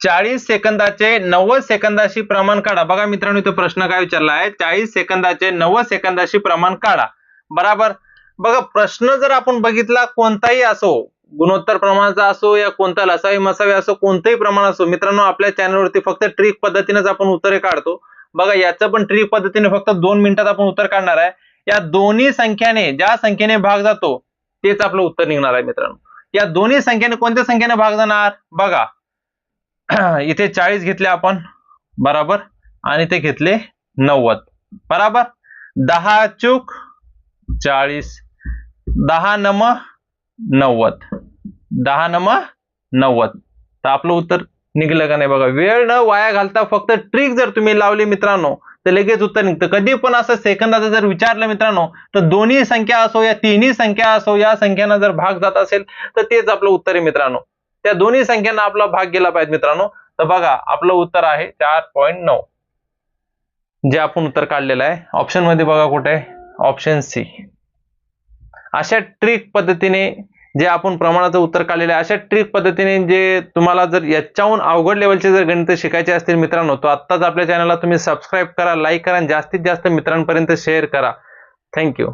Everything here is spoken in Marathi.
40 सेकंदाचे 90 सेकंदाशी प्रमाण काढा. बघा मित्रांनो, इथे प्रश्न काय विचारला आहे, 40 सेकंदाचे 90 सेकंदाशी प्रमाण काढा. बरोबर. बघा प्रश्न जर आपण बघितला कोणताही असो, गुणोत्तर प्रमाणाचा असो या कोणता लसावी मसावी असो, कोणतेही प्रमाण असो मित्रांनो, आपल्या चॅनलवरती फक्त ट्रिक पद्धतीनेच आपण उत्तरे काढतो. बघा याचं पण ट्रिक पद्धतीने फक्त 2 मिनिटात आपण उत्तर काढणार आहे. या दोन्ही संख्याने ज्या संख्येने भाग जातो तेच आपलं उत्तर निघणार आहे मित्रांनो. या दोन्ही संख्येने कोणत्या संख्येने भाग जाणार बघा. इथे 40 घेतले आपण बरोबर आणि ते घेतले 90 बरोबर. 10 चूक 40, 10 नम 90, 10 नम 90. तर आपलं उत्तर निघलं का नाही बघा. वेळ न वाया घालता फक्त ट्रिक जर तुम्ही लावली मित्रांनो तर लगेच उत्तर निघतं. कधी पण असं सेकंदाचं जर विचारलं मित्रांनो तर दोन्ही संख्या असो या तिन्ही संख्या असो या संख्यांना जर भाग जात असेल तर तेच आपलं उत्तर आहे मित्रांनो. त्या दोन्ही संख्यांना आपला भाग गेला पाहिजे मित्रांनो. तर बघा आपलं उत्तर आहे 4.9 जे आपण उत्तर काढलेलं आहे. ऑप्शन मध्ये बघा कुठे आहे, ऑप्शन सी. अशा ट्रिक पद्धतीने जे आपण प्रमाणाचं उत्तर काढलेलं आहे, अशा ट्रिक पद्धतीने जे तुम्हाला जर याच्याहून अवघड लेवलचे जर गणित शिकायचे असतील मित्रांनो तर आत्ताच आपल्या चॅनलला तुम्ही सबस्क्राईब करा, लाईक करा आणि जास्तीत जास्त मित्रांपर्यंत शेअर करा. थँक्यू.